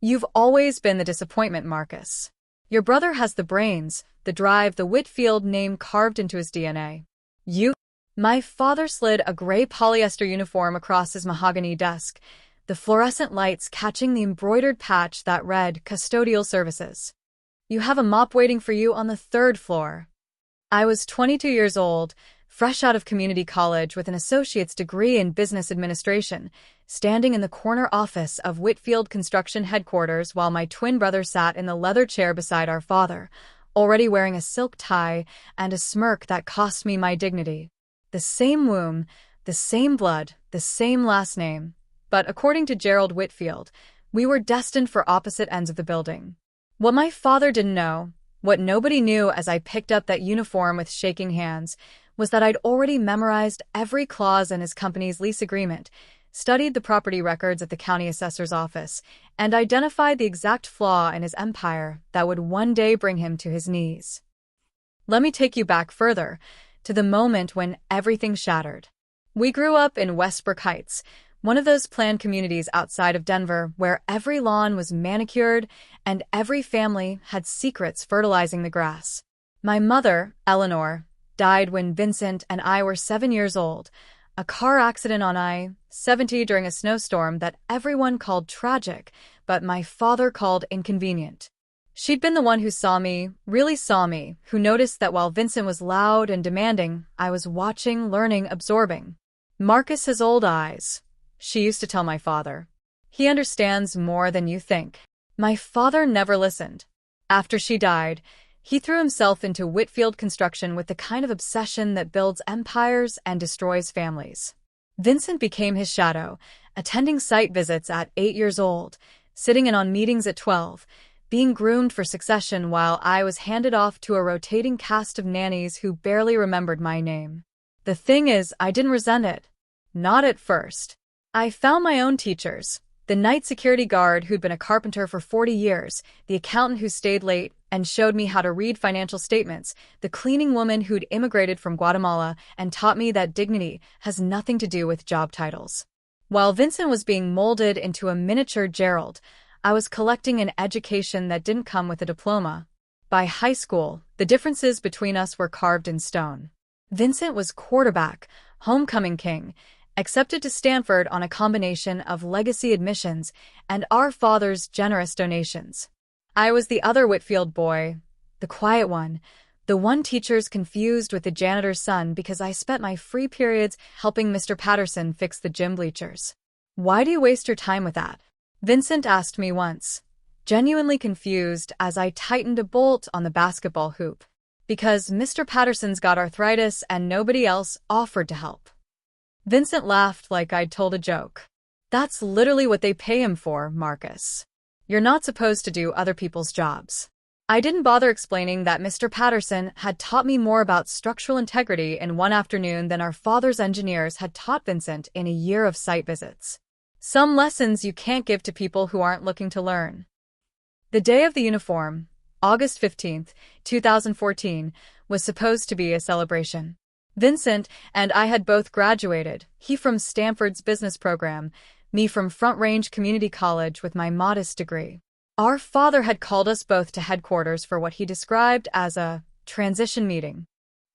You've always been the disappointment, Marcus. Your brother has the brains, the drive, the Whitfield name carved into his DNA. My father slid a gray polyester uniform across his mahogany desk, the fluorescent lights catching the embroidered patch that read Custodial Services. You have a mop waiting for you on the 3rd floor. I was 22 years old, fresh out of community college with an associate's degree in business administration, standing in the corner office of Whitfield Construction headquarters while my twin brother sat in the leather chair beside our father, already wearing a silk tie and a smirk that cost me my dignity. The same womb, the same blood, the same last name. But according to Gerald Whitfield, we were destined for opposite ends of the building. What my father didn't know, what nobody knew as I picked up that uniform with shaking hands, was that I'd already memorized every clause in his company's lease agreement, studied the property records at the county assessor's office, and identified the exact flaw in his empire that would one day bring him to his knees. Let me take you back further, to the moment when everything shattered. We grew up in Westbrook Heights, one of those planned communities outside of Denver where every lawn was manicured and every family had secrets fertilizing the grass. My mother, Eleanor, died when Vincent and I were 7 years old, a car accident on I-70 during a snowstorm that everyone called tragic, but my father called inconvenient. She'd been the one who saw me, really saw me, who noticed that while Vincent was loud and demanding, I was watching, learning, absorbing. Marcus has old eyes, she used to tell my father. He understands more than you think. My father never listened. After she died, he threw himself into Whitfield Construction with the kind of obsession that builds empires and destroys families. Vincent became his shadow, attending site visits at 8 years old, sitting in on meetings at 12, being groomed for succession while I was handed off to a rotating cast of nannies who barely remembered my name. The thing is, I didn't resent it. Not at first. I found my own teachers. The night security guard who'd been a carpenter for 40 years, the accountant who stayed late and showed me how to read financial statements, the cleaning woman who'd immigrated from Guatemala and taught me that dignity has nothing to do with job titles. While Vincent was being molded into a miniature Gerald, I was collecting an education that didn't come with a diploma. By high school, the differences between us were carved in stone. Vincent was quarterback, homecoming king, accepted to Stanford on a combination of legacy admissions and our father's generous donations. I was the other Whitfield boy, the quiet one, the one teachers confused with the janitor's son because I spent my free periods helping Mr. Patterson fix the gym bleachers. Why do you waste your time with that? Vincent asked me once, genuinely confused as I tightened a bolt on the basketball hoop. Because Mr. Patterson's got arthritis and nobody else offered to help. Vincent laughed like I'd told a joke. That's literally what they pay him for, Marcus. You're not supposed to do other people's jobs. I didn't bother explaining that Mr. Patterson had taught me more about structural integrity in one afternoon than our father's engineers had taught Vincent in a year of site visits. Some lessons you can't give to people who aren't looking to learn. The day of the uniform, August 15th, 2014, was supposed to be a celebration. Vincent and I had both graduated, he from Stanford's business program, me from Front Range Community College with my modest degree. Our father had called us both to headquarters for what he described as a transition meeting.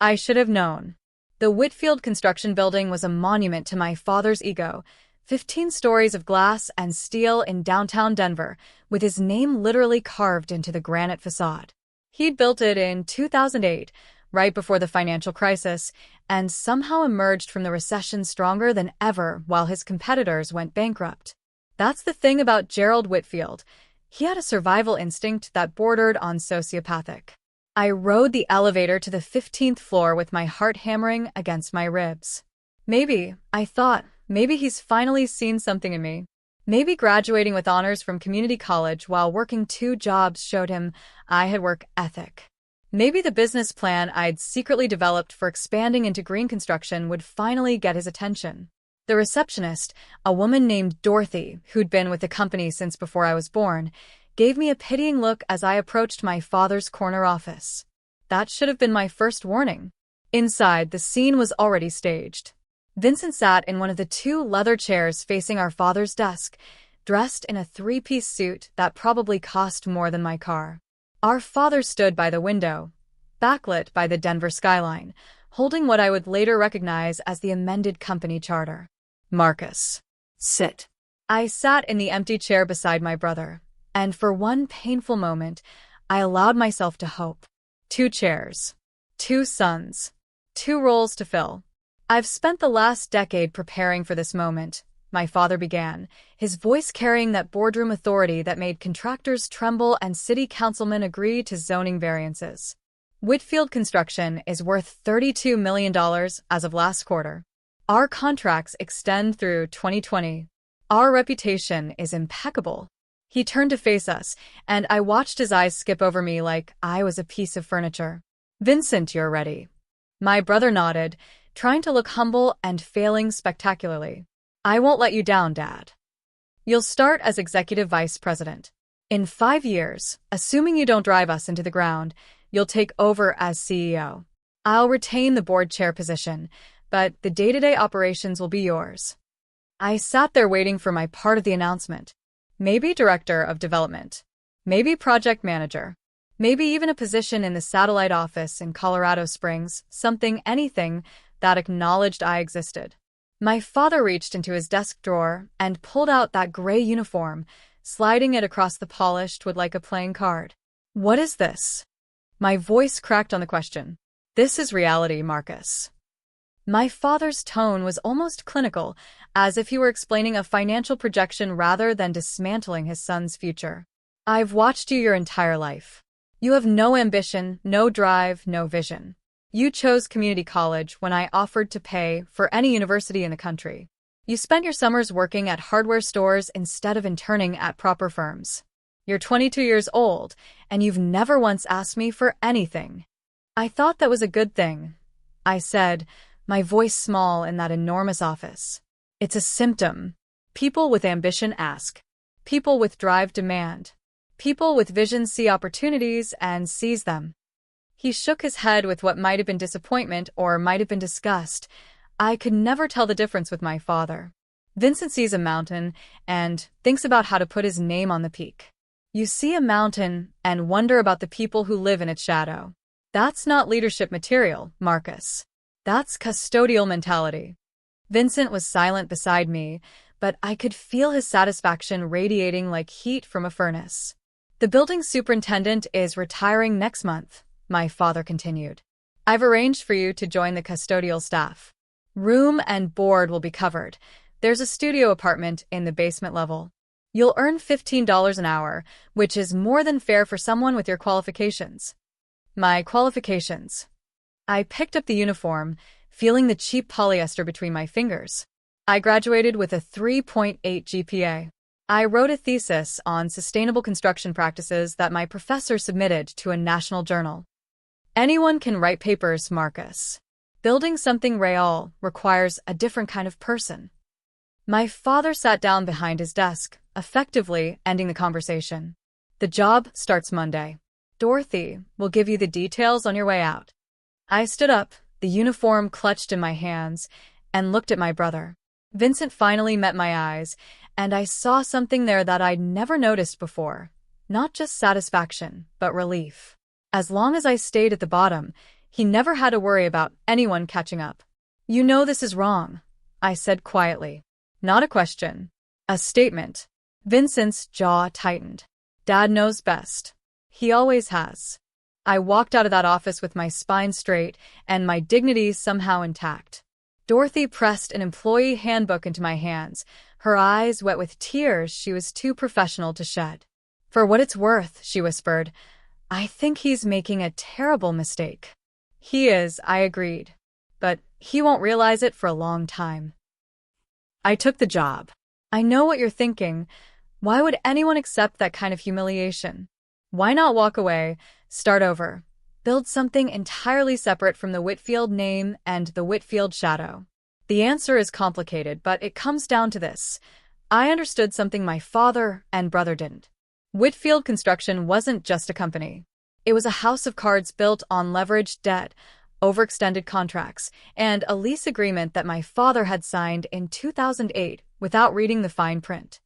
I should have known. The Whitfield Construction building was a monument to my father's ego, 15 stories of glass and steel in downtown Denver, with his name literally carved into the granite facade. He'd built it in 2008, right before the financial crisis, and somehow emerged from the recession stronger than ever while his competitors went bankrupt. That's the thing about Gerald Whitfield. He had a survival instinct that bordered on sociopathic. I rode the elevator to the 15th floor with my heart hammering against my ribs. Maybe, I thought, maybe he's finally seen something in me. Maybe graduating with honors from community college while working 2 jobs showed him I had work ethic. Maybe the business plan I'd secretly developed for expanding into green construction would finally get his attention. The receptionist, a woman named Dorothy, who'd been with the company since before I was born, gave me a pitying look as I approached my father's corner office. That should have been my first warning. Inside, the scene was already staged. Vincent sat in one of the 2 leather chairs facing our father's desk, dressed in a three-piece suit that probably cost more than my car. Our father stood by the window, backlit by the Denver skyline, holding what I would later recognize as the amended company charter. "Marcus, sit." I sat in the empty chair beside my brother, and for one painful moment, I allowed myself to hope. 2 chairs, 2 sons, 2 roles to fill. "I've spent the last decade preparing for this moment," my father began, his voice carrying that boardroom authority that made contractors tremble and city councilmen agree to zoning variances. "Whitfield Construction is worth $32 million as of last quarter. Our contracts extend through 2020. Our reputation is impeccable." He turned to face us, and I watched his eyes skip over me like I was a piece of furniture. "Vincent, you're ready." My brother nodded, trying to look humble and failing spectacularly. "I won't let you down, Dad. You'll start as executive vice president. In 5 years, assuming you don't drive us into the ground, you'll take over as CEO. I'll retain the board chair position, but the day-to-day operations will be yours." I sat there waiting for my part of the announcement. Maybe director of development. Maybe project manager. Maybe even a position in the satellite office in Colorado Springs, anything that acknowledged I existed. My father reached into his desk drawer and pulled out that gray uniform, sliding it across the polished wood like a playing card. "What is this?" My voice cracked on the question. "This is reality, Marcus." My father's tone was almost clinical, as if he were explaining a financial projection rather than dismantling his son's future. "I've watched you your entire life. You have no ambition, no drive, no vision. You chose community college when I offered to pay for any university in the country. You spent your summers working at hardware stores instead of interning at proper firms. You're 22 years old, and you've never once asked me for anything." "I thought that was a good thing," I said, my voice small in that enormous office. "It's a symptom. People with ambition ask. People with drive demand. People with vision see opportunities and seize them." He shook his head with what might have been disappointment or might have been disgust. I could never tell the difference with my father. "Vincent sees a mountain and thinks about how to put his name on the peak. You see a mountain and wonder about the people who live in its shadow. That's not leadership material, Marcus. That's custodial mentality." Vincent was silent beside me, but I could feel his satisfaction radiating like heat from a furnace. "The building superintendent is retiring next month," my father continued. "I've arranged for you to join the custodial staff. Room and board will be covered. There's a studio apartment in the basement level. You'll earn $15 an hour, which is more than fair for someone with your qualifications." My qualifications. I picked up the uniform, feeling the cheap polyester between my fingers. I graduated with a 3.8 GPA. I wrote a thesis on sustainable construction practices that my professor submitted to a national journal. Anyone can write papers, Marcus. Building something real requires a different kind of person. My father sat down behind his desk, effectively ending the conversation. "The job starts Monday. Dorothy will give you the details on your way out." I stood up, the uniform clutched in my hands, and looked at my brother. Vincent finally met my eyes, and I saw something there that I'd never noticed before. Not just satisfaction, but relief. As long as I stayed at the bottom, he never had to worry about anyone catching up. "You know this is wrong," I said quietly. Not a question. A statement. Vincent's jaw tightened. "Dad knows best. He always has." I walked out of that office with my spine straight and my dignity somehow intact. Dorothy pressed an employee handbook into my hands, her eyes wet with tears she was too professional to shed. "For what it's worth," she whispered, "I think he's making a terrible mistake." "He is," I agreed. "But he won't realize it for a long time." I took the job. I know what you're thinking. Why would anyone accept that kind of humiliation? Why not walk away, start over, build something entirely separate from the Whitfield name and the Whitfield shadow? The answer is complicated, but it comes down to this. I understood something my father and brother didn't. Whitfield Construction wasn't just a company. It was a house of cards built on leveraged debt, overextended contracts, and a lease agreement that my father had signed in 2008 without reading the fine print.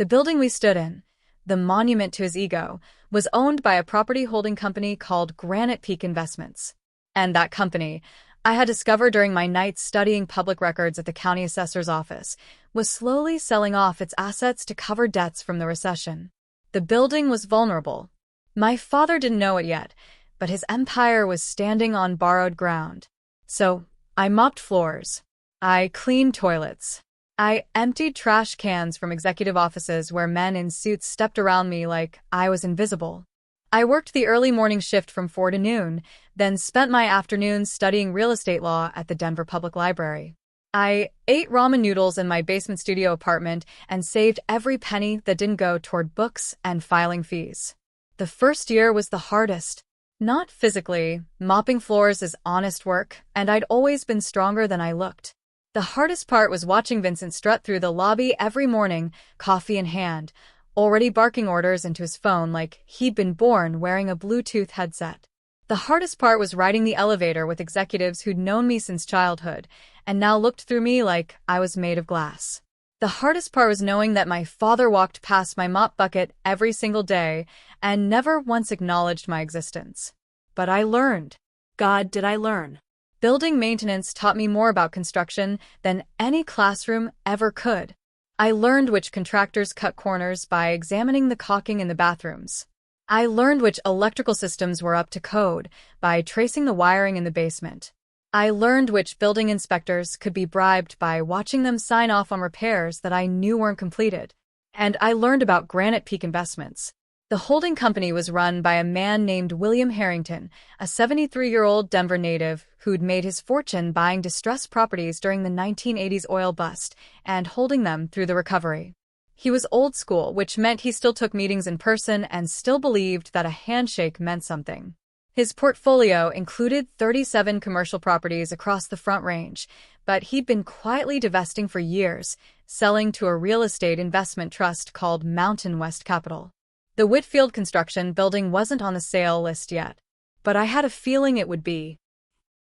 The building we stood in, the monument to his ego, was owned by a property holding company called Granite Peak Investments. And that company, I had discovered during my nights studying public records at the county assessor's office, was slowly selling off its assets to cover debts from the recession. The building was vulnerable. My father didn't know it yet, but his empire was standing on borrowed ground. So, I mopped floors. I cleaned toilets. I emptied trash cans from executive offices where men in suits stepped around me like I was invisible. I worked the early morning shift from 4 to noon, then spent my afternoons studying real estate law at the Denver Public Library. I ate ramen noodles in my basement studio apartment and saved every penny that didn't go toward books and filing fees. The first year was the hardest. Not physically. Mopping floors is honest work, and I'd always been stronger than I looked. The hardest part was watching Vincent strut through the lobby every morning, coffee in hand, already barking orders into his phone like he'd been born wearing a Bluetooth headset. The hardest part was riding the elevator with executives who'd known me since childhood and now looked through me like I was made of glass. The hardest part was knowing that my father walked past my mop bucket every single day and never once acknowledged my existence. But I learned. God, did I learn. Building maintenance taught me more about construction than any classroom ever could. I learned which contractors cut corners by examining the caulking in the bathrooms. I learned which electrical systems were up to code by tracing the wiring in the basement. I learned which building inspectors could be bribed by watching them sign off on repairs that I knew weren't completed. And I learned about Granite Peak Investments. The holding company was run by a man named William Harrington, a 73-year-old Denver native who'd made his fortune buying distressed properties during the 1980s oil bust and holding them through the recovery. He was old school, which meant he still took meetings in person and still believed that a handshake meant something. His portfolio included 37 commercial properties across the Front Range, but he'd been quietly divesting for years, selling to a real estate investment trust called Mountain West Capital. The Whitfield Construction building wasn't on the sale list yet, but I had a feeling it would be.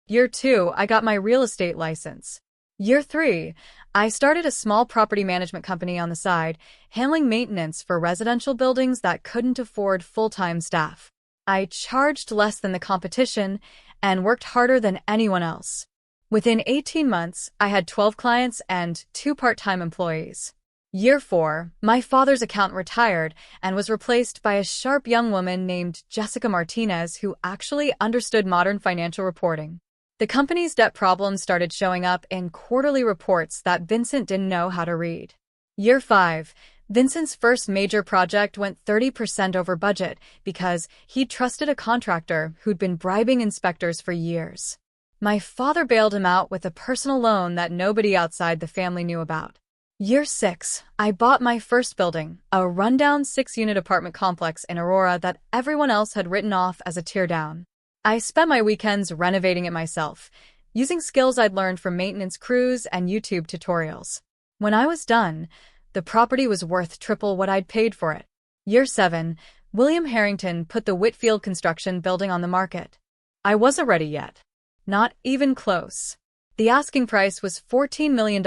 Year 2, I got my real estate license. Year 3, I started a small property management company on the side, handling maintenance for residential buildings that couldn't afford full-time staff. I charged less than the competition and worked harder than anyone else. Within 18 months, I had 12 clients and 2 part-time employees. Year 4, my father's accountant retired and was replaced by a sharp young woman named Jessica Martinez who actually understood modern financial reporting. The company's debt problems started showing up in quarterly reports that Vincent didn't know how to read. Year 5, Vincent's first major project went 30% over budget because he'd trusted a contractor who'd been bribing inspectors for years. My father bailed him out with a personal loan that nobody outside the family knew about. Year 6, I bought my first building, a rundown 6-unit apartment complex in Aurora that everyone else had written off as a teardown. I spent my weekends renovating it myself, using skills I'd learned from maintenance crews and YouTube tutorials. When I was done, the property was worth triple what I'd paid for it. Year 7, William Harrington put the Whitfield Construction building on the market. I wasn't ready yet. Not even close. The asking price was $14 million,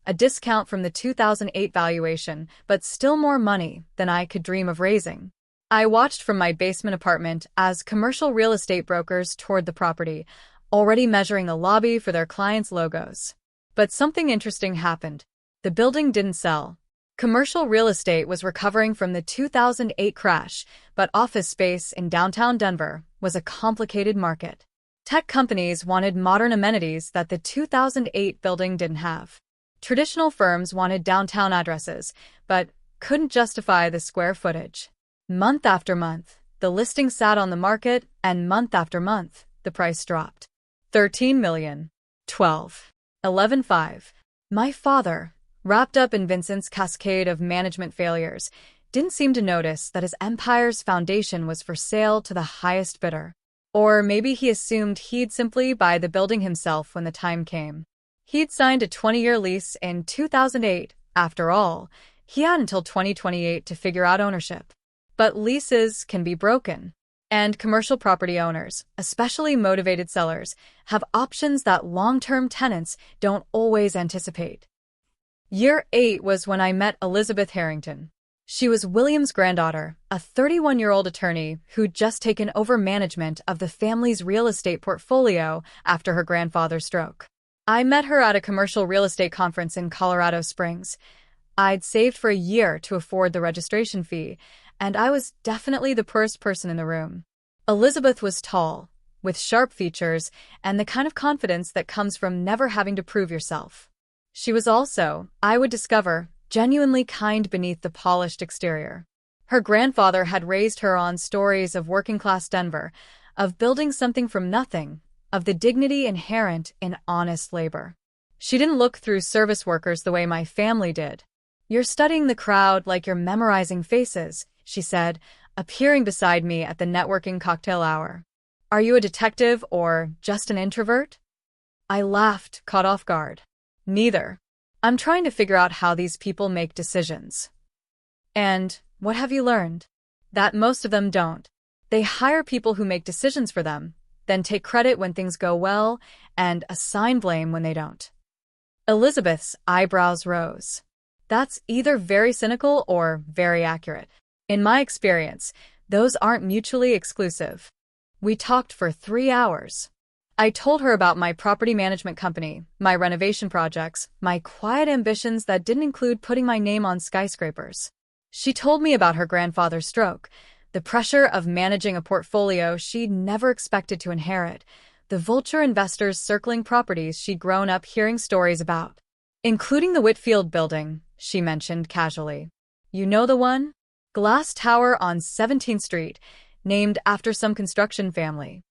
a discount from the 2008 valuation, but still more money than I could dream of raising. I watched from my basement apartment as commercial real estate brokers toured the property, already measuring the lobby for their clients' logos. But something interesting happened. The building didn't sell. Commercial real estate was recovering from the 2008 crash, but office space in downtown Denver was a complicated market. Tech companies wanted modern amenities that the 2008 building didn't have. Traditional firms wanted downtown addresses, but couldn't justify the square footage. Month after month, the listing sat on the market, and month after month, the price dropped. 13 million. 12. 11.5. My father, wrapped up in Vincent's cascade of management failures, didn't seem to notice that his empire's foundation was for sale to the highest bidder. Or maybe he assumed he'd simply buy the building himself when the time came. He'd signed a 20-year lease in 2008. After all, he had until 2028 to figure out ownership. But leases can be broken. And commercial property owners, especially motivated sellers, have options that long-term tenants don't always anticipate. Year 8 was when I met Elizabeth Harrington. She was William's granddaughter, a 31-year-old attorney who'd just taken over management of the family's real estate portfolio after her grandfather's stroke. I met her at a commercial real estate conference in Colorado Springs. I'd saved for a year to afford the registration fee, and I was definitely the poorest person in the room. Elizabeth was tall, with sharp features and the kind of confidence that comes from never having to prove yourself. She was also, I would discover, genuinely kind beneath the polished exterior. Her grandfather had raised her on stories of working-class Denver, of building something from nothing, of the dignity inherent in honest labor. She didn't look through service workers the way my family did. "You're studying the crowd like you're memorizing faces," she said, appearing beside me at the networking cocktail hour. "Are you a detective or just an introvert?" I laughed, caught off guard. "Neither. I'm trying to figure out how these people make decisions." "And what have you learned?" "That most of them don't. They hire people who make decisions for them, then take credit when things go well, and assign blame when they don't." Elizabeth's eyebrows rose. "That's either very cynical or very accurate. In my experience, those aren't mutually exclusive." We talked for 3 hours. I told her about my property management company, my renovation projects, my quiet ambitions that didn't include putting my name on skyscrapers. She told me about her grandfather's stroke, the pressure of managing a portfolio she'd never expected to inherit, the vulture investors circling properties she'd grown up hearing stories about. "Including the Whitfield building," she mentioned casually. "You know the one? Glass tower on 17th Street, named after some construction family."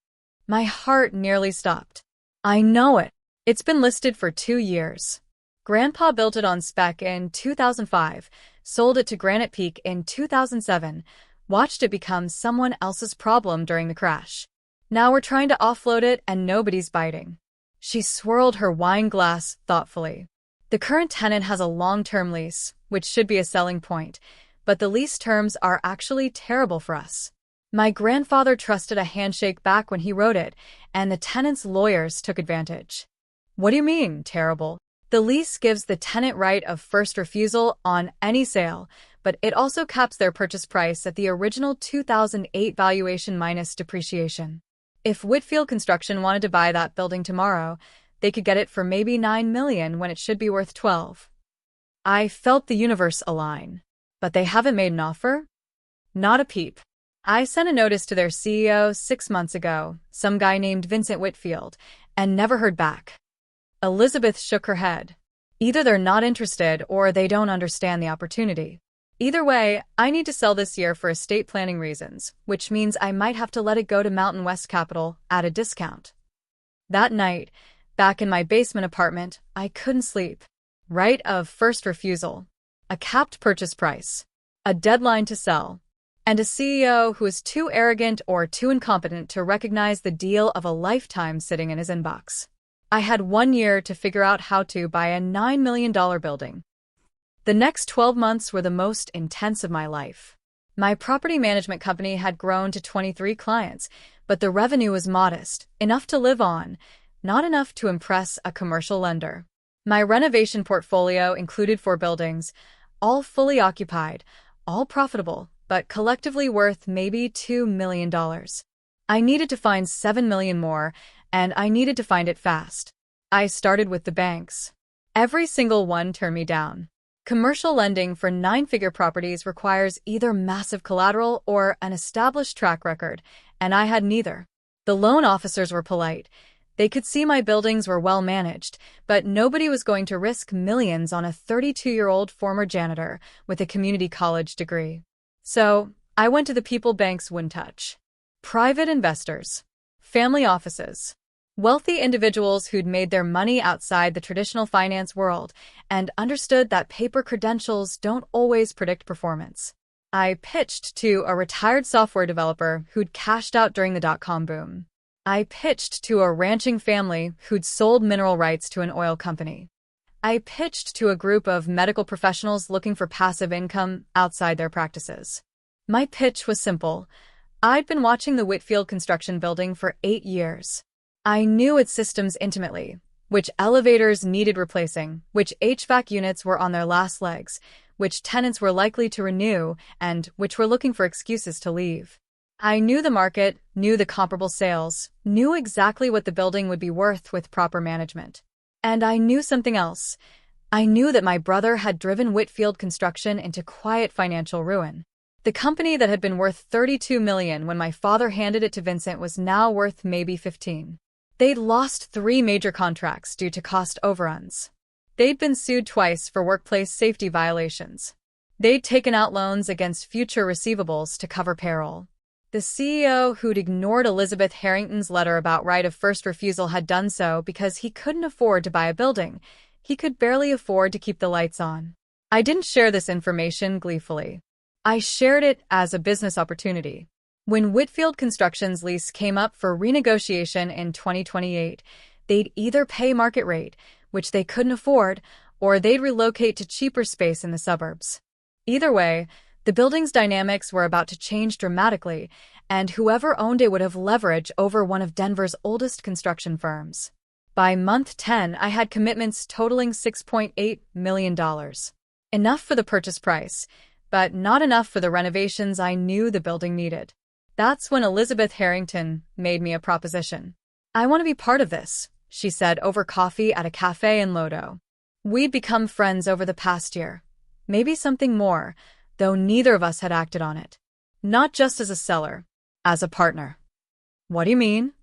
My heart nearly stopped. "I know it. It's been listed for 2 years. Grandpa built it on spec in 2005, sold it to Granite Peak in 2007, watched it become someone else's problem during the crash. Now we're trying to offload it and nobody's biting." She swirled her wine glass thoughtfully. "The current tenant has a long-term lease, which should be a selling point, but the lease terms are actually terrible for us. My grandfather trusted a handshake back when he wrote it, and the tenant's lawyers took advantage." "What do you mean, terrible?" "The lease gives the tenant right of first refusal on any sale, but it also caps their purchase price at the original 2008 valuation minus depreciation. If Whitfield Construction wanted to buy that building tomorrow, they could get it for maybe $9 million when it should be worth $12. I felt the universe align. "But they haven't made an offer?" "Not a peep. I sent a notice to their CEO 6 months ago, some guy named Vincent Whitfield, and never heard back." Elizabeth shook her head. "Either they're not interested or they don't understand the opportunity. Either way, I need to sell this year for estate planning reasons, which means I might have to let it go to Mountain West Capital at a discount." That night, back in my basement apartment, I couldn't sleep. Right of first refusal, a capped purchase price, a deadline to sell, and a CEO who is too arrogant or too incompetent to recognize the deal of a lifetime sitting in his inbox. I had 1 year to figure out how to buy a $9 million building. The next 12 months were the most intense of my life. My property management company had grown to 23 clients, but the revenue was modest, enough to live on, not enough to impress a commercial lender. My renovation portfolio included 4 buildings, all fully occupied, all profitable, but collectively worth maybe $2 million. I needed to find $7 million more, and I needed to find it fast. I started with the banks. Every single one turned me down. Commercial lending for 9-figure properties requires either massive collateral or an established track record, and I had neither. The loan officers were polite. They could see my buildings were well managed, but nobody was going to risk millions on a 32-year-old former janitor with a community college degree. So, I went to the people banks wouldn't touch. Private investors, family offices, wealthy individuals who'd made their money outside the traditional finance world and understood that paper credentials don't always predict performance. I pitched to a retired software developer who'd cashed out during the dot-com boom. I pitched to a ranching family who'd sold mineral rights to an oil company. I pitched to a group of medical professionals looking for passive income outside their practices. My pitch was simple. I'd been watching the Whitfield Construction building for 8 years. I knew its systems intimately, which elevators needed replacing, which HVAC units were on their last legs, which tenants were likely to renew, and which were looking for excuses to leave. I knew the market, knew the comparable sales, knew exactly what the building would be worth with proper management. And I knew something else. I knew that my brother had driven Whitfield Construction into quiet financial ruin. The company that had been worth $32 million when my father handed it to Vincent was now worth maybe 15. They'd lost 3 major contracts due to cost overruns. They'd been sued twice for workplace safety violations. They'd taken out loans against future receivables to cover payroll. The CEO who'd ignored Elizabeth Harrington's letter about right of first refusal had done so because he couldn't afford to buy a building. He could barely afford to keep the lights on. I didn't share this information gleefully. I shared it as a business opportunity. When Whitfield Construction's lease came up for renegotiation in 2028, they'd either pay market rate, which they couldn't afford, or they'd relocate to cheaper space in the suburbs. Either way, the building's dynamics were about to change dramatically, and whoever owned it would have leverage over one of Denver's oldest construction firms. By month 10, I had commitments totaling $6.8 million. Enough for the purchase price, but not enough for the renovations I knew the building needed. That's when Elizabeth Harrington made me a proposition. "I want to be part of this," she said over coffee at a cafe in Lodo. We'd become friends over the past year. Maybe something more, though neither of us had acted on it. Not just as a seller, as a partner. "What do you mean?"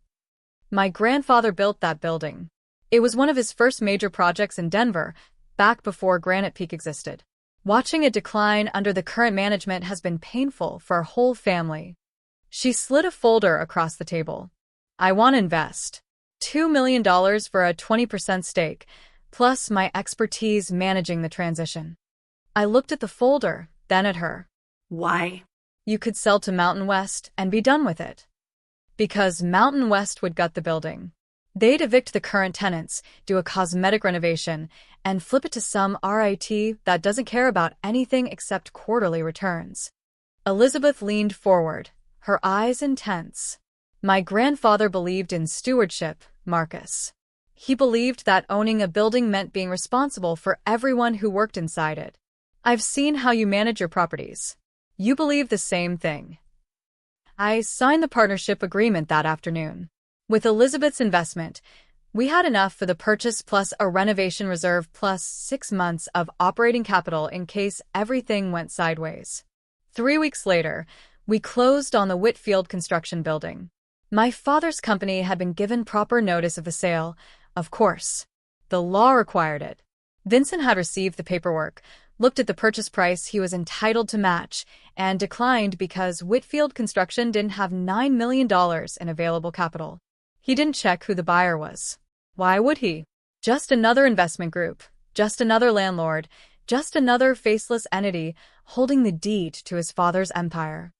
"My grandfather built that building. It was one of his first major projects in Denver, back before Granite Peak existed. Watching it decline under the current management has been painful for our whole family." She slid a folder across the table. "I want to invest $2 million for a 20% stake, plus my expertise managing the transition." I looked at the folder, then at her. "Why?" "You could sell to Mountain West and be done with it." "Because Mountain West would gut the building. They'd evict the current tenants, do a cosmetic renovation, and flip it to some RIT that doesn't care about anything except quarterly returns." Elizabeth leaned forward, her eyes intense. "My grandfather believed in stewardship, Marcus. He believed that owning a building meant being responsible for everyone who worked inside it. I've seen how you manage your properties. You believe the same thing." I signed the partnership agreement that afternoon. With Elizabeth's investment, we had enough for the purchase plus a renovation reserve plus 6 months of operating capital in case everything went sideways. 3 weeks later, we closed on the Whitfield Construction building. My father's company had been given proper notice of the sale, of course. The law required it. Vincent had received the paperwork, looked at the purchase price he was entitled to match, and declined because Whitfield Construction didn't have $9 million in available capital. He didn't check who the buyer was. Why would he? Just another investment group, just another landlord, just another faceless entity holding the deed to his father's empire.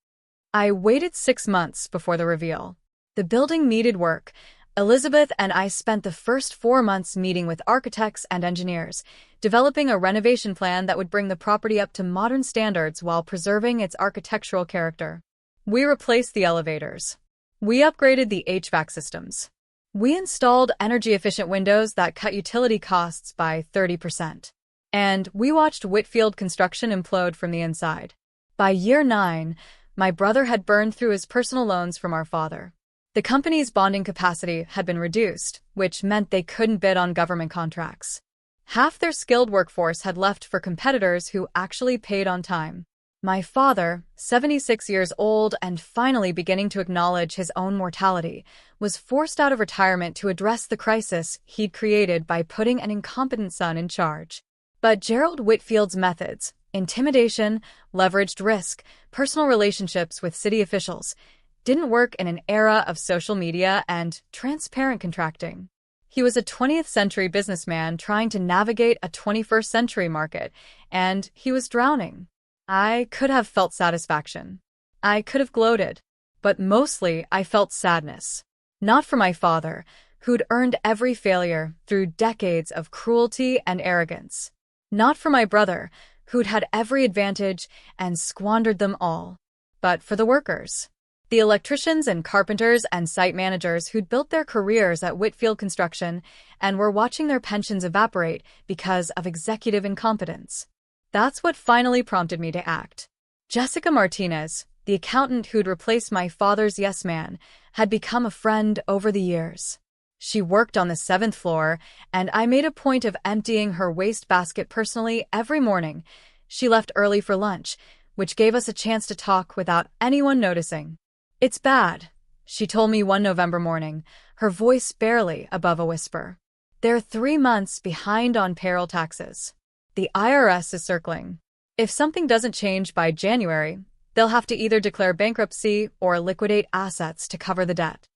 I waited 6 months before the reveal. The building needed work. Elizabeth and I spent the first 4 months meeting with architects and engineers, developing a renovation plan that would bring the property up to modern standards while preserving its architectural character. We replaced the elevators. We upgraded the HVAC systems. We installed energy-efficient windows that cut utility costs by 30%. And we watched Whitfield Construction implode from the inside. By year 9, my brother had burned through his personal loans from our father. The company's bonding capacity had been reduced, which meant they couldn't bid on government contracts. Half their skilled workforce had left for competitors who actually paid on time. My father, 76 years old and finally beginning to acknowledge his own mortality, was forced out of retirement to address the crisis he'd created by putting an incompetent son in charge. But Gerald Whitfield's methods, intimidation, leveraged risk, personal relationships with city officials, didn't work in an era of social media and transparent contracting. He was a 20th century businessman trying to navigate a 21st century market, and he was drowning. I could have felt satisfaction. I could have gloated. But mostly I felt sadness. Not for my father, who'd earned every failure through decades of cruelty and arrogance. Not for my brother, who'd had every advantage and squandered them all. But for the workers. The electricians and carpenters and site managers who'd built their careers at Whitfield Construction and were watching their pensions evaporate because of executive incompetence. That's what finally prompted me to act. Jessica Martinez, the accountant who'd replaced my father's yes man, had become a friend over the years. She worked on the 7th floor, and I made a point of emptying her wastebasket personally every morning. She left early for lunch, which gave us a chance to talk without anyone noticing. "It's bad," she told me one November morning, her voice barely above a whisper. "They're 3 months behind on payroll taxes. The IRS is circling. If something doesn't change by January, they'll have to either declare bankruptcy or liquidate assets to cover the debt."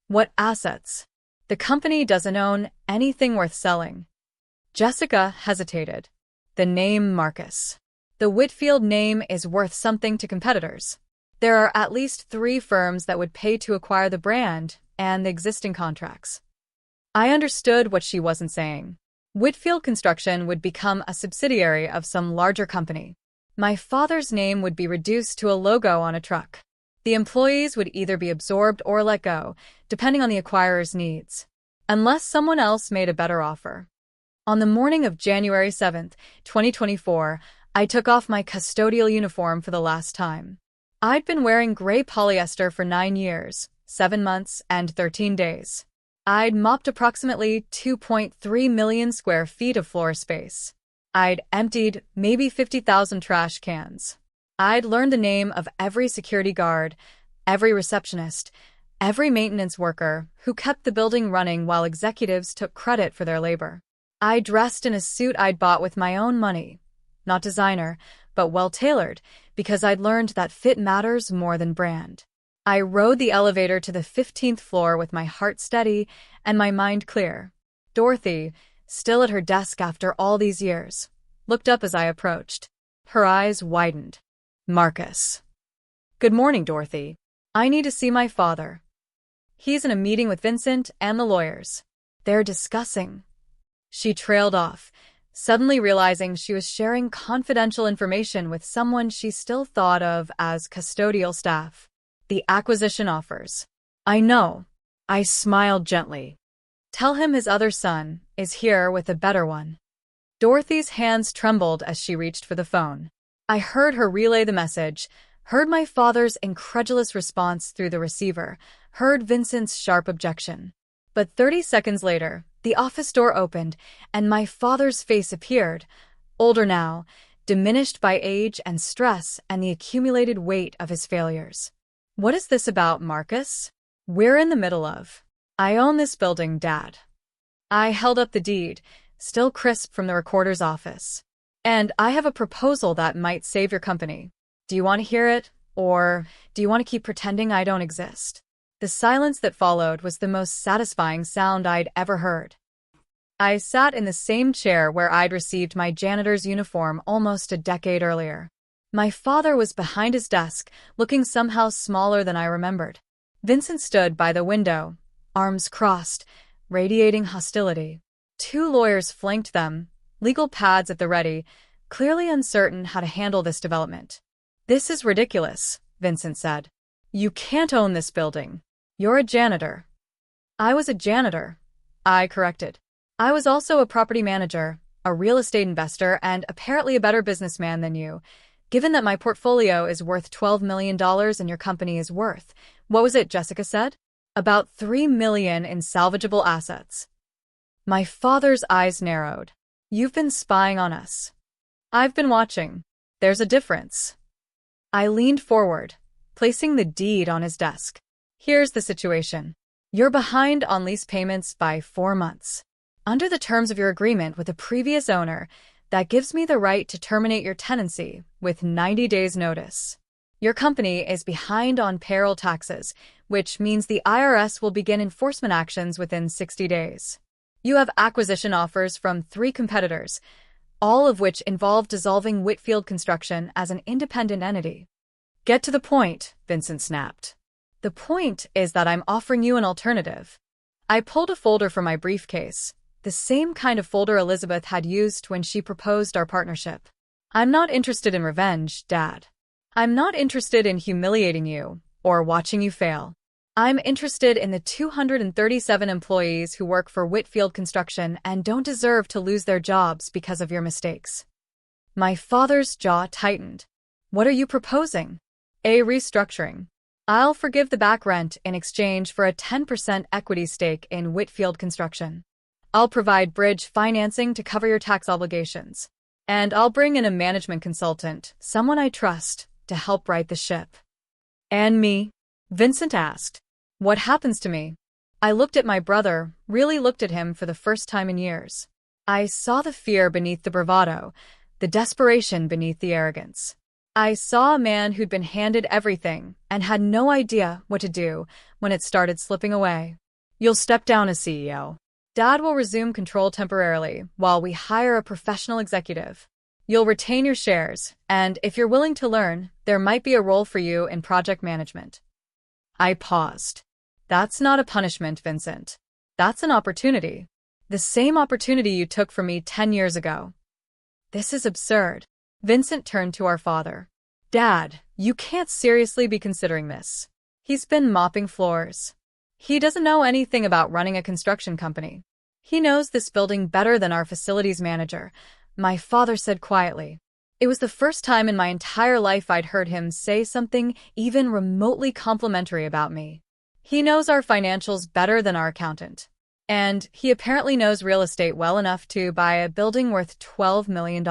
"What assets?" "The company doesn't own anything worth selling." Jessica hesitated. "The name Marcus. The Whitfield name is worth something to competitors. There are at least 3 firms that would pay to acquire the brand and the existing contracts." I understood what she wasn't saying. Whitfield Construction would become a subsidiary of some larger company. My father's name would be reduced to a logo on a truck. The employees would either be absorbed or let go, depending on the acquirer's needs, unless someone else made a better offer. On the morning of January 7, 2024, I took off my custodial uniform for the last time. I'd been wearing gray polyester for 9 years, 7 months, and 13 days. I'd mopped approximately 2.3 million square feet of floor space. I'd emptied maybe 50,000 trash cans. I'd learned the name of every security guard, every receptionist, every maintenance worker who kept the building running while executives took credit for their labor. I dressed in a suit I'd bought with my own money. Not designer, but well-tailored, because I'd learned that fit matters more than brand. I rode the elevator to the 15th floor with my heart steady and my mind clear. Dorothy, still at her desk after all these years, looked up as I approached. Her eyes widened. "Marcus." "Good morning, Dorothy. I need to see my father. He's in a meeting with Vincent and the lawyers. They're discussing." She trailed off, suddenly realizing she was sharing confidential information with someone she still thought of as custodial staff. "The acquisition offers." "I know." I smiled gently. "Tell him his other son is here with a better one." Dorothy's hands trembled as she reached for the phone. I heard her relay the message, heard my father's incredulous response through the receiver, heard Vincent's sharp objection. But 30 seconds later, the office door opened, and my father's face appeared, older now, diminished by age and stress and the accumulated weight of his failures. "What is this about, Marcus?" "We're in the middle of." "I own this building, Dad." I held up the deed, still crisp from the recorder's office. "And I have a proposal that might save your company. Do you want to hear it, or do you want to keep pretending I don't exist?" The silence that followed was the most satisfying sound I'd ever heard. I sat in the same chair where I'd received my janitor's uniform almost a decade earlier. My father was behind his desk, looking somehow smaller than I remembered. Vincent stood by the window, arms crossed, radiating hostility. 2 lawyers flanked them, legal pads at the ready, clearly uncertain how to handle this development. "This is ridiculous," Vincent said. "You can't own this building. You're a janitor." "I was a janitor," I corrected. "I was also a property manager, a real estate investor, and apparently a better businessman than you. Given that my portfolio is worth $12 million and your company is worth, what was it Jessica said? About $3 million in salvageable assets." My father's eyes narrowed. "You've been spying on us." "I've been watching. There's a difference." I leaned forward, placing the deed on his desk. "Here's the situation. You're behind on lease payments by 4 months. Under the terms of your agreement with the previous owner, that gives me the right to terminate your tenancy with 90 days' notice. Your company is behind on payroll taxes, which means the IRS will begin enforcement actions within 60 days. You have acquisition offers from 3 competitors, all of which involve dissolving Whitfield Construction as an independent entity." "Get to the point," Vincent snapped. "The point is that I'm offering you an alternative." I pulled a folder from my briefcase, the same kind of folder Elizabeth had used when she proposed our partnership. "I'm not interested in revenge, Dad. I'm not interested in humiliating you or watching you fail. I'm interested in the 237 employees who work for Whitfield Construction and don't deserve to lose their jobs because of your mistakes." My father's jaw tightened. What are you proposing? A restructuring. I'll forgive the back rent in exchange for a 10% equity stake in Whitfield Construction. I'll provide bridge financing to cover your tax obligations. And I'll bring in a management consultant, someone I trust, to help right the ship. And me? Vincent asked. What happens to me? I looked at my brother, really looked at him for the first time in years. I saw the fear beneath the bravado, the desperation beneath the arrogance. I saw a man who'd been handed everything and had no idea what to do when it started slipping away. You'll step down as CEO. Dad will resume control temporarily while we hire a professional executive. You'll retain your shares, and if you're willing to learn, there might be a role for you in project management. I paused. That's not a punishment, Vincent. That's an opportunity. The same opportunity you took from me 10 years ago. This is absurd. Vincent turned to our father. Dad, you can't seriously be considering this. He's been mopping floors. He doesn't know anything about running a construction company. He knows this building better than our facilities manager, my father said quietly. It was the first time in my entire life I'd heard him say something even remotely complimentary about me. He knows our financials better than our accountant. And he apparently knows real estate well enough to buy a building worth $12 million.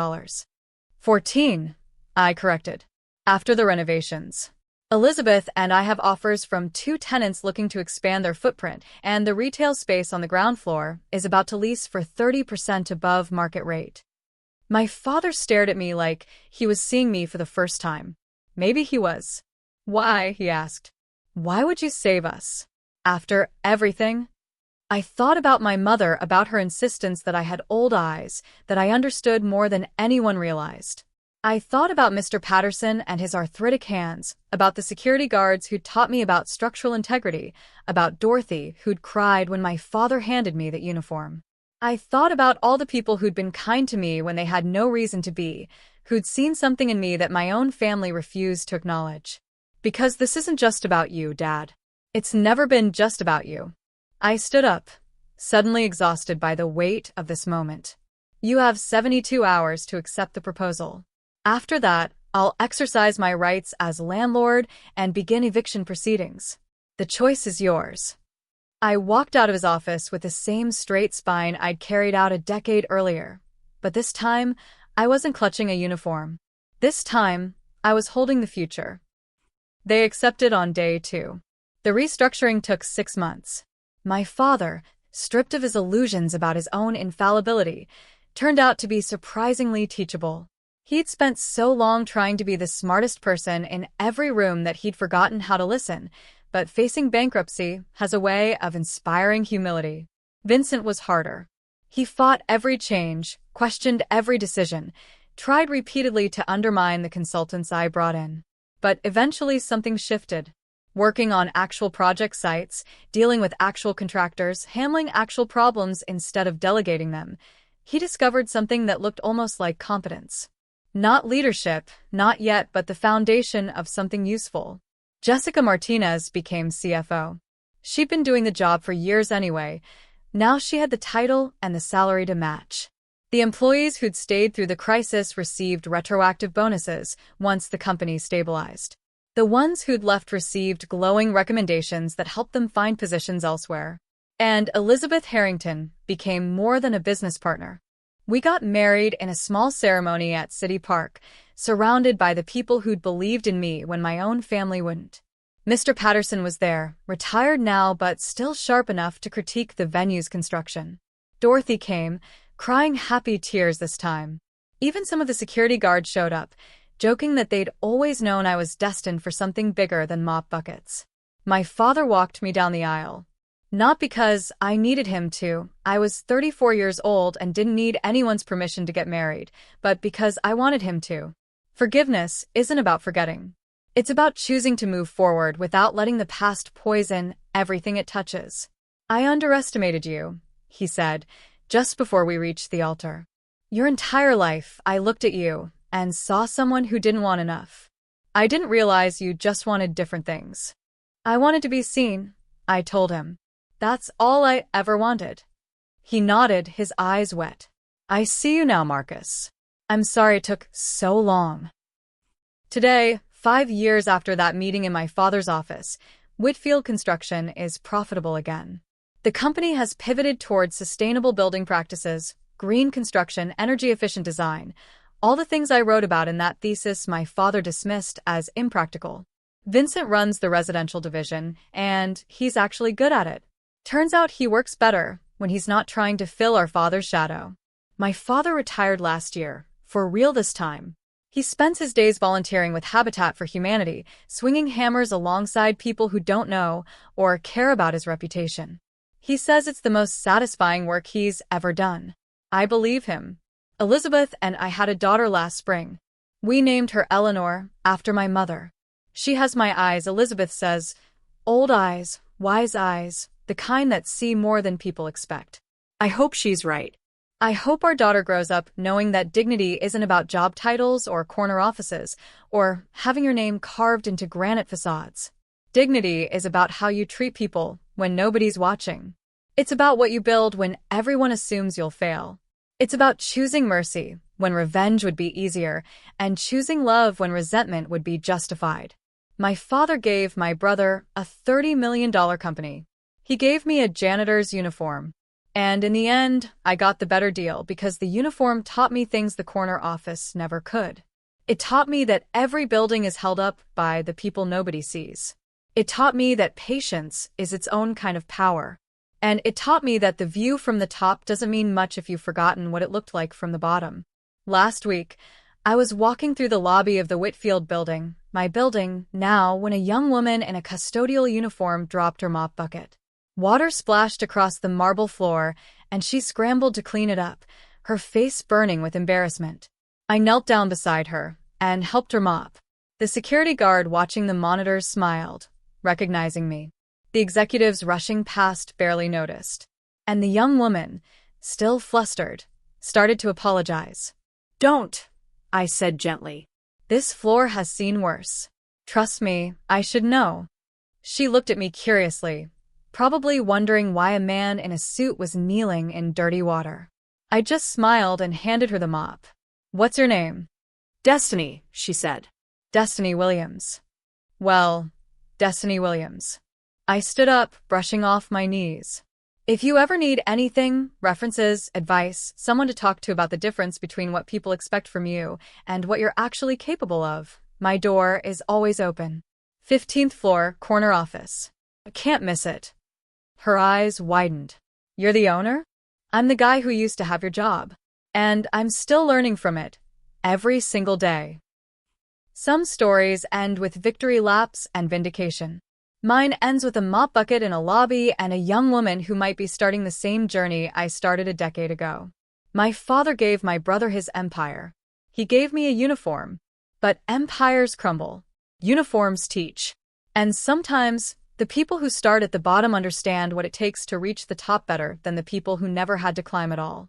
14, I corrected. After the renovations. Elizabeth and I have offers from 2 tenants looking to expand their footprint, and the retail space on the ground floor is about to lease for 30% above market rate. My father stared at me like he was seeing me for the first time. Maybe he was. Why? He asked. Why would you save us? After everything? I thought about my mother, about her insistence that I had old eyes, that I understood more than anyone realized. I thought about Mr. Patterson and his arthritic hands, about the security guards who'd taught me about structural integrity, about Dorothy who'd cried when my father handed me that uniform. I thought about all the people who'd been kind to me when they had no reason to be, who'd seen something in me that my own family refused to acknowledge. Because this isn't just about you, Dad. It's never been just about you. I stood up, suddenly exhausted by the weight of this moment. You have 72 hours to accept the proposal. After that, I'll exercise my rights as landlord and begin eviction proceedings. The choice is yours. I walked out of his office with the same straight spine I'd carried out a decade earlier. But this time, I wasn't clutching a uniform. This time, I was holding the future. They accepted on day 2. The restructuring took 6 months. My father, stripped of his illusions about his own infallibility, turned out to be surprisingly teachable. He'd spent so long trying to be the smartest person in every room that he'd forgotten how to listen, but facing bankruptcy has a way of inspiring humility. Vincent was harder. He fought every change, questioned every decision, tried repeatedly to undermine the consultants I brought in. But eventually something shifted. Working on actual project sites, dealing with actual contractors, handling actual problems instead of delegating them, he discovered something that looked almost like competence. Not leadership, not yet, but the foundation of something useful. Jessica Martinez became CFO. She'd been doing the job for years anyway. Now she had the title and the salary to match. The employees who'd stayed through the crisis received retroactive bonuses once the company stabilized. The ones who'd left received glowing recommendations that helped them find positions elsewhere. And Elizabeth Harrington became more than a business partner. We got married in a small ceremony at City Park, surrounded by the people who'd believed in me when my own family wouldn't. Mr. Patterson was there, retired now but still sharp enough to critique the venue's construction. Dorothy came, crying happy tears this time. Even some of the security guards showed up, joking that they'd always known I was destined for something bigger than mop buckets. My father walked me down the aisle. Not because I needed him to, I was 34 years old and didn't need anyone's permission to get married, but because I wanted him to. Forgiveness isn't about forgetting. It's about choosing to move forward without letting the past poison everything it touches. I underestimated you, he said, just before we reached the altar. Your entire life, I looked at you and saw someone who didn't want enough. I didn't realize you just wanted different things. I wanted to be seen, I told him. That's all I ever wanted. He nodded, his eyes wet. I see you now, Marcus. I'm sorry it took so long. Today, 5 years after that meeting in my father's office, Whitfield Construction is profitable again. The company has pivoted towards sustainable building practices, green construction, energy-efficient design, all the things I wrote about in that thesis my father dismissed as impractical. Vincent runs the residential division, and he's actually good at it. Turns out he works better when he's not trying to fill our father's shadow. My father retired last year, for real this time. He spends his days volunteering with Habitat for Humanity, swinging hammers alongside people who don't know or care about his reputation. He says it's the most satisfying work he's ever done. I believe him. Elizabeth and I had a daughter last spring. We named her Eleanor, after my mother. She has my eyes, Elizabeth says. Old eyes, wise eyes, the kind that see more than people expect. I hope she's right. I hope our daughter grows up knowing that dignity isn't about job titles or corner offices, or having your name carved into granite facades. Dignity is about how you treat people when nobody's watching. It's about what you build when everyone assumes you'll fail. It's about choosing mercy when revenge would be easier, and choosing love when resentment would be justified. My father gave my brother a $30 million company. He gave me a janitor's uniform. And in the end, I got the better deal because the uniform taught me things the corner office never could. It taught me that every building is held up by the people nobody sees. It taught me that patience is its own kind of power. And it taught me that the view from the top doesn't mean much if you've forgotten what it looked like from the bottom. Last week, I was walking through the lobby of the Whitfield building, my building now, when a young woman in a custodial uniform dropped her mop bucket. Water splashed across the marble floor, and she scrambled to clean it up, her face burning with embarrassment. I knelt down beside her and helped her mop. The security guard watching the monitors smiled, recognizing me. The executives rushing past barely noticed. And the young woman, still flustered, started to apologize. Don't, I said gently. This floor has seen worse. Trust me, I should know. She looked at me curiously, probably wondering why a man in a suit was kneeling in dirty water. I just smiled and handed her the mop. What's your name? Destiny, she said. Destiny Williams. Well, Destiny Williams. I stood up, brushing off my knees. If you ever need anything, references, advice, someone to talk to about the difference between what people expect from you and what you're actually capable of, my door is always open. 15th floor, corner office. I can't miss it. Her eyes widened. You're the owner? I'm the guy who used to have your job. And I'm still learning from it. Every single day. Some stories end with victory laps and vindication. Mine ends with a mop bucket in a lobby and a young woman who might be starting the same journey I started a decade ago. My father gave my brother his empire. He gave me a uniform. But empires crumble. Uniforms teach. And sometimes, the people who start at the bottom understand what it takes to reach the top better than the people who never had to climb at all.